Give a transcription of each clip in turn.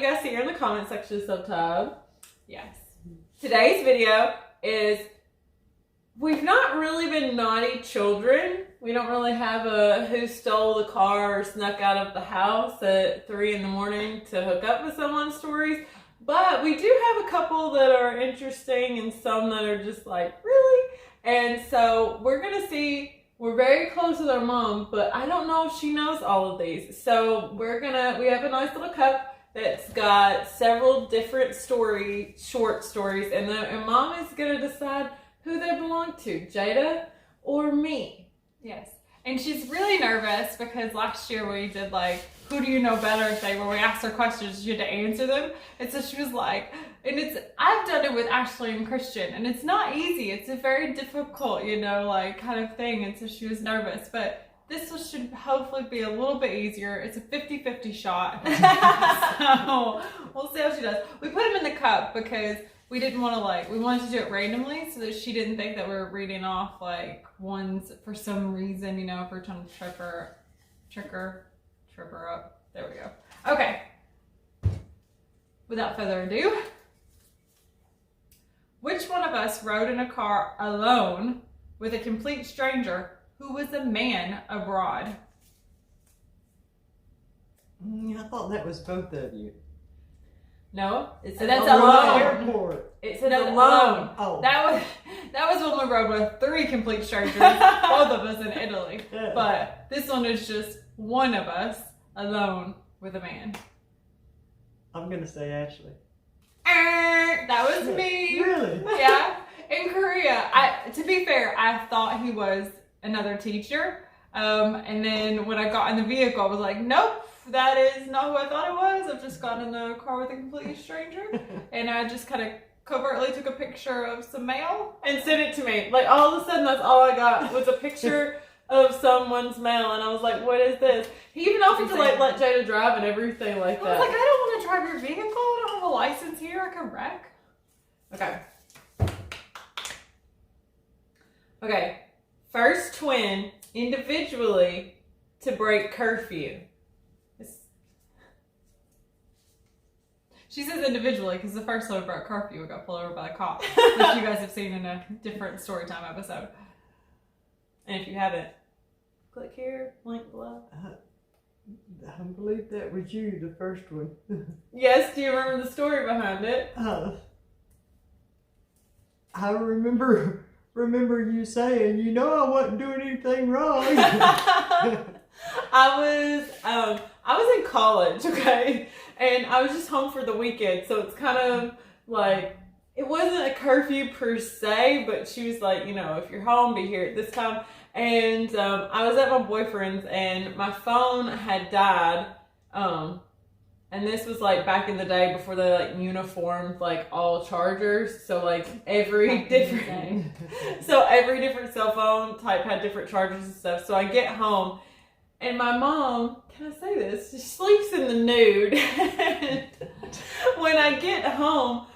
guys see her in the comment section sometime. Yes. Today's video is, we've not really been naughty children. We don't really have a who stole the car or snuck out of the house at 3 a.m. to hook up with someone stories. But we do have a couple that are interesting and some that are just like, really? And so we're going to see. We're very close with our mom, but I don't know if she knows all of these. So we have a nice little cup that's got several different short stories, and mom is going to decide who they belong to, Jada or me. Yes. And she's really nervous because last year we did like, who do you know better thing, where we asked her questions, she had to answer them. And so she was like, I've done it with Ashley and Christian, and it's not easy. It's a very difficult, like kind of thing. And so she was nervous, but this one should hopefully be a little bit easier. It's a 50-50 shot. So we'll see how she does. We put them in the cup because we didn't want to we wanted to do it randomly so that she didn't think that we were reading off like ones for some reason, if we're trying to trip her up. There we go. Okay. Without further ado, which one of us rode in a car alone with a complete stranger who was a man abroad? I thought that was both of you. No, it's that's alone. Airport. It's an alone. Oh. That was when we rode with 3 complete strangers, both of us in Italy. Yeah. But this one is just one of us alone with a man. I'm gonna say Ashley. That was me. Really? Yeah. In Korea, to be fair, I thought he was another teacher. And then when I got in the vehicle, I was like, nope, that is not who I thought it was. I've just got in the car with a complete stranger. And I just kind of covertly took a picture of some mail And sent it to me. Like, all of a sudden, that's all I got was a picture of someone's mail. And I was like, what is this? He even offered to, let Jada drive and everything like that. I was like, I don't want to drive your vehicle. I don't have a license here. I can wreck. Okay. First twin individually to break curfew. She says individually because the first one broke curfew and got pulled over by the cop, which you guys have seen in a different storytime episode. And if you haven't, click here, link below. I believe that was you, the first one. Yes, do you remember the story behind it? I remember you saying, I wasn't doing anything wrong. I was in college, okay? And I was just home for the weekend, so it's kind of like, it wasn't a curfew per se, but she was like, if you're home, be here at this time. And I was at my boyfriend's, and my phone had died. And this was like back in the day before they uniformed all chargers. So every different cell phone type had different chargers and stuff. So I get home, and my mom, can I say this? She sleeps in the nude. And when I get home,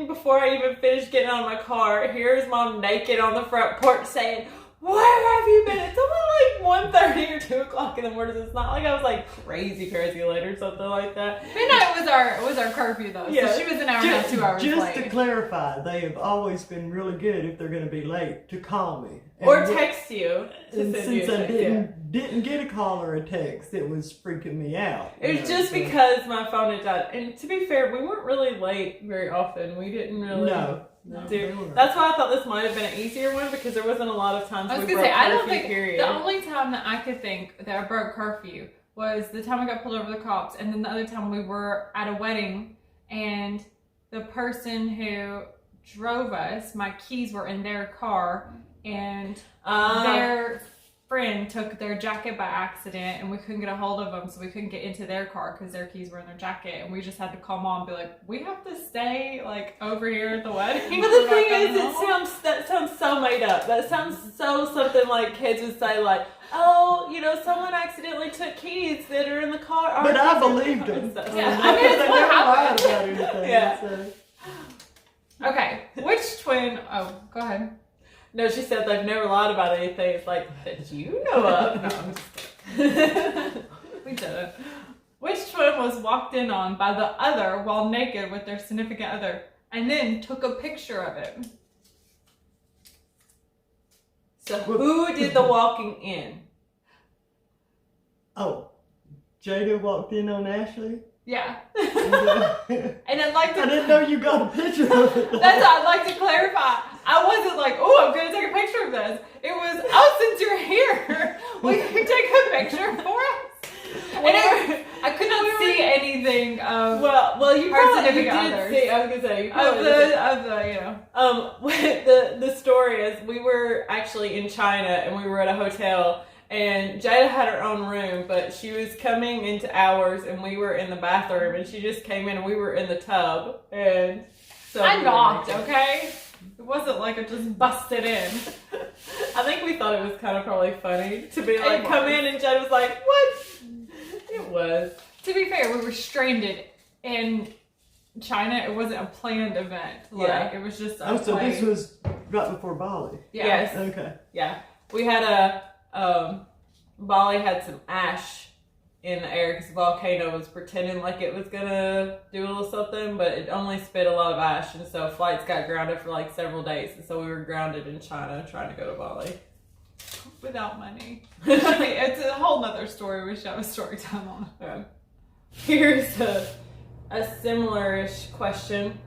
before I even finish getting out of my car, here's mom naked on the front porch saying, where have you been? It's only 1:30 or 2 o'clock in the morning. It's not like I was crazy late or something like that. Midnight was our curfew though. Yeah. So she was an hour and a half, 2 hours just late. To clarify, they have always been really good if they're going to be late to call me. Or text you. And since I didn't get a call or a text, it was freaking me out. It was just because my phone had died. And to be fair, we weren't really late very often. We didn't really That's why I thought this might have been an easier one, because there wasn't a lot of times I was we going broke to say, I don't curfew, think, period. the only time that I could think that I broke curfew was the time I got pulled over the cops, and then the other time we were at a wedding, and the person who drove us, my keys were in their car, and their friend took their jacket by accident, and we couldn't get a hold of them, so we couldn't get into their car because their keys were in their jacket, and we just had to call mom and be like, we have to stay over here at the wedding. But the thing is, that sounds so made up. That sounds so something like kids would say, someone accidentally took keys that are in the car. But I believed them. Yeah, I mean, it's what happened. About anything. Yeah. So. Okay, which twin? Oh, go ahead. No, she said they've never lied about anything. It's that you know of. No, I'm just kidding. We did it. Which twin was walked in on by the other while naked with their significant other, and then took a picture of it. So who did the walking in? Oh, Jada walked in on Ashley? Yeah. And And I'd like to... I didn't know you got a picture of it. That's what I'd like to clarify. I wasn't like, oh, I'm going to take a picture of this. It was, oh, since you're here, will you take a picture for us? And I could not see anything of well, you her probably significant did others. see. I was gonna say you of probably did see. the you know. The story is we were actually in China and we were at a hotel and Jada had her own room, but she was coming into ours and we were in the bathroom and she just came in and we were in the tub and so I we were knocked, naked. okay? It wasn't like it just busted in. I think we thought it was kind of probably funny to be like It come was. in and Jada was like, what? It was. To be fair, we were stranded in China. It wasn't a planned event. Like, Yeah. it was just Oh, us so playing. this was right before Bali. Yeah. Yes. Okay. Yeah. We had Bali had some ash in the air because the volcano was pretending like it was gonna do a little something, but it only spit a lot of ash, and so flights got grounded for like several days, and so we were grounded in China trying to go to Bali. Without money. It's a whole nother story. We should have a story time on. Here's a similar-ish question.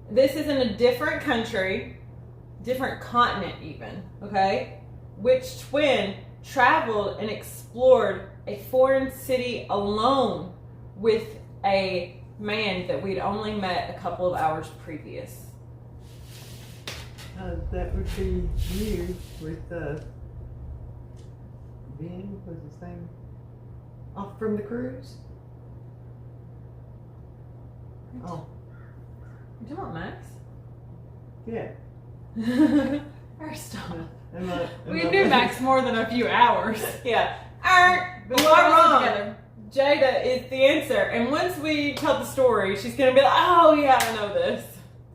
This is in a different country, different continent even, okay? Which twin traveled and explored a foreign city alone with a man that we'd only met a couple of hours previous? That would be you with Ben, what's his name? Off from the cruise? Oh, You talking about Max? yeah. First off, We we knew Max more than a few hours. Yeah. But You we are were wrong. together. Jada is the answer. And once we tell the story, she's going to be like, oh, yeah, I know this.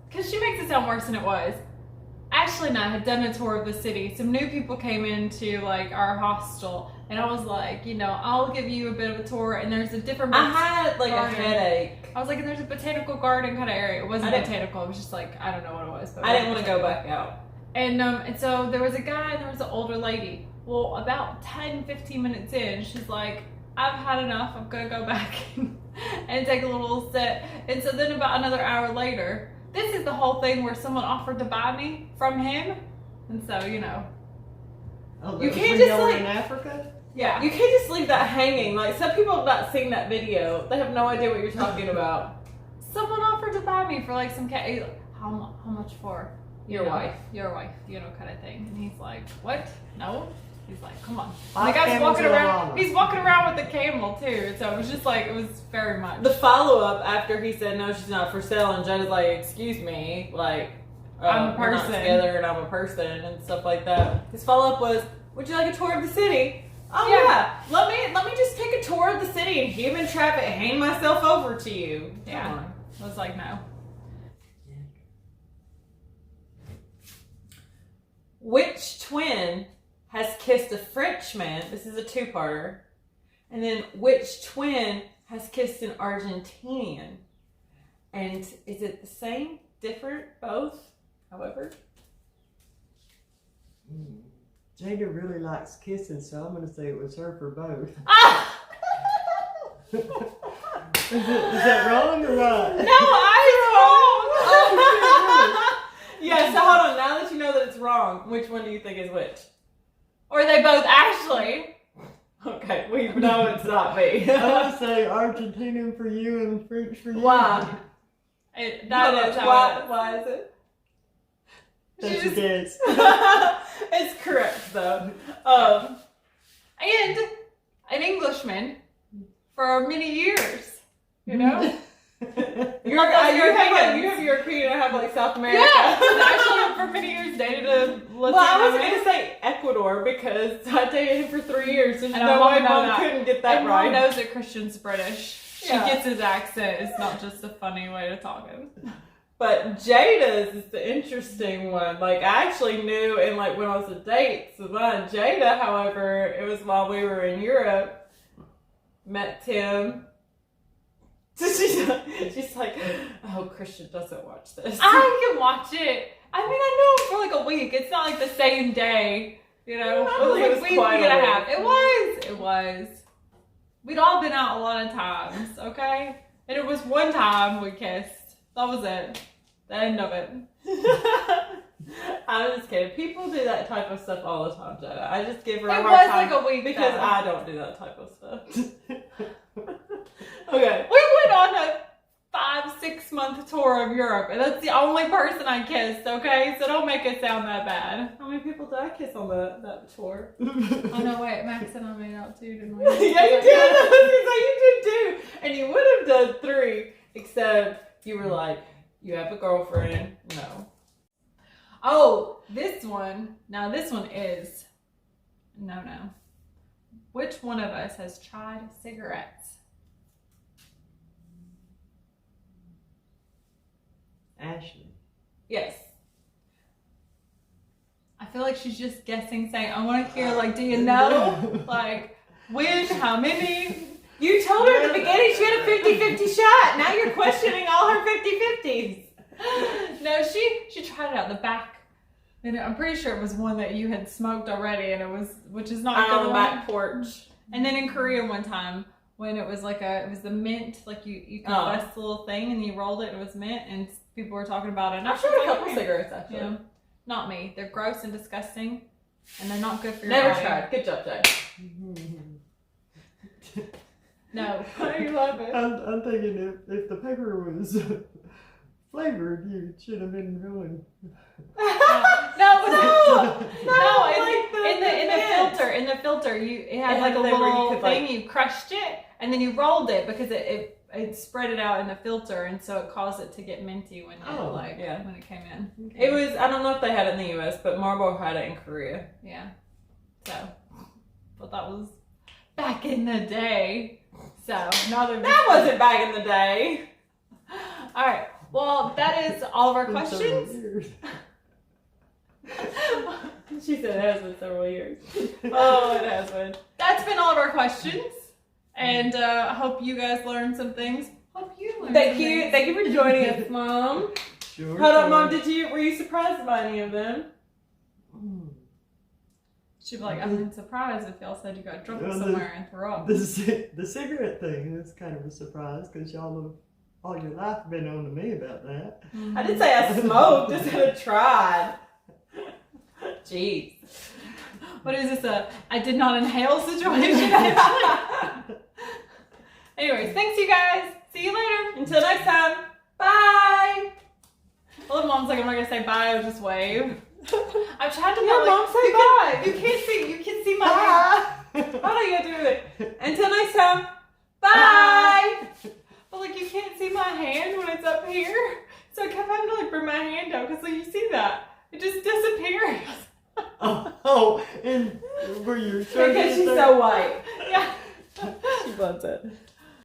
Because she makes it sound worse than it was. Ashley and I had done a tour of the city. Some new people came into like our hostel, and I was like, you know, I'll give you a bit of a tour. And there's a different. I had like a garden. headache. I was like, and there's a botanical garden kind of area. It wasn't I didn't- botanical. It was just like I don't know what it was. But I didn't want to go back out. And so there was a guy and there was an older lady. Well, about 10, 15 minutes in, she's like, I've had enough. I'm gonna go back and take a little sit. And so then about another hour later. This is the whole thing where someone offered to buy me from him. And so, you know. Oh, You that was can't when just, y'all were like- in Africa? Yeah. You can't just leave that hanging. Like, some people have not seen that video. They have no idea what you're talking about. Someone offered to buy me for like some cat. How much for? Your wife. Your wife, you know, kind of thing. And he's like, what? No? He's like, come on. Five The guy's camels walking and a around. llama. He's walking around with the camel too. So it was just like, it was very much. The follow-up after he said, no, she's not for sale, and Jada's like, excuse me, like, I'm a we're not person. together and I'm a person and stuff like that. His follow-up was, would you like a tour of the city? Oh Yeah. yeah. Let me just take a tour of the city and human traffic, hand myself over to you. Yeah. Come on. I was like, no. Which twin has kissed a Frenchman? This is a two-parter. And then which twin has kissed an Argentinian? And is it the same, different, both? However. Jada really likes kissing, so I'm going to say it was her for both. Ah! Is that wrong or right? No, I Yeah, so hold on. Now that you know that it's wrong, which one do you think is which? Or they both Ashley. Okay, we know it's not me. I'm going to say Argentinian for you and French for you. Why? That is how it is. Why is it? That's your guess. It's correct though. And an Englishman for many years. You know? You have European, I have like South America. Yeah, actually for many years dated a Latino Well, I was man. going to say Ecuador because I dated him for 3 years. There's And no Mom way know Mom that. couldn't get that And right. Mom knows that Christian's British. She Yeah. gets his accent. It's not just a funny way to talk him. But Jada's is the interesting one. Like, I actually knew and like when I was a date with mine. Jada, however, it was while we were in Europe. met Tim. So she's like, oh, Christian doesn't watch this. I can watch it. I mean, I know him for like a week. It's not like the same day, you know. It was quite a week. It was. We'd all been out a lot of times, okay? And it was one time we kissed. That was it. The end of it. I'm just kidding. People do that type of stuff all the time, Jada. I just give her a It hard was time like a week because though. I don't do that type of stuff. Okay. We went on a 5-6 month tour of Europe, and that's the only person I kissed, okay? So don't make it sound that bad. How many people did I kiss on that tour? Oh no, wait, Max and I made out too, didn't we? Yeah, you did. I was gonna say you did too. And you would have done 3, except you were like, you have a girlfriend. No. Oh, this one. Now this one is no. Which one of us has tried cigarettes? Ashley. Yes. I feel like she's just guessing, saying, I want to hear, like, do you know? Like, when, how many? You told her at the beginning she had a 50-50 shot. Now you're questioning all her 50-50s. No, she tried it out the back. And I'm pretty sure it was one that you had smoked already, and it was, which is not On the one. back porch. And then in Korea one time, when it was like it was the mint, like you compressed the little thing and you rolled it, and it was mint, and people were talking about it. And I've tried a couple cigarettes actually. Yeah. Not me. They're gross and disgusting, and they're not good for your Never body. tried. Good job, Jay. No. Why are you laughing? I'm thinking if the paper was flavored, you should have been really. In the filter, it had It like had a the thing where you little could, thing. like- You crushed it, and then you rolled it because it spread it out in the filter, and so it caused it to get minty when when it came in. It was, I don't know if they had it in the US, but Marlboro had it in Korea. Yeah. So, but that was back in the day. So now That wasn't back in the day. All right. Well, that is all of our Been several questions. years. She said it has been several years. Oh, it has been. That's been all of our questions, and I hope you guys learned some things. Hope you learned. Thank some you. things. Thank you for joining us, Mom. Sure. Hold on, Mom. Were you surprised by any of them? She'd be like, I've been surprised if y'all said you got drunk Well, somewhere and threw up. The cigarette thing is kind of a surprise because y'all have all your life been on to me about that. Mm-hmm. I didn't say I smoked. I said I tried. Jeez. What is this? I did not inhale situation? Anyways, thanks you guys. See you later. Until next time. Bye. Well, Mom's like, I'm not gonna say bye. I'll just wave. I've tried to. Yeah, Mom, say bye. You can't see. You can see my hand. How do you do it? Until next time. Bye. But like, you can't see my hand when it's up here, so I kept having to like bring my hand down because like you see that it just disappears. And were you Because she's so white. Yeah. She loves it.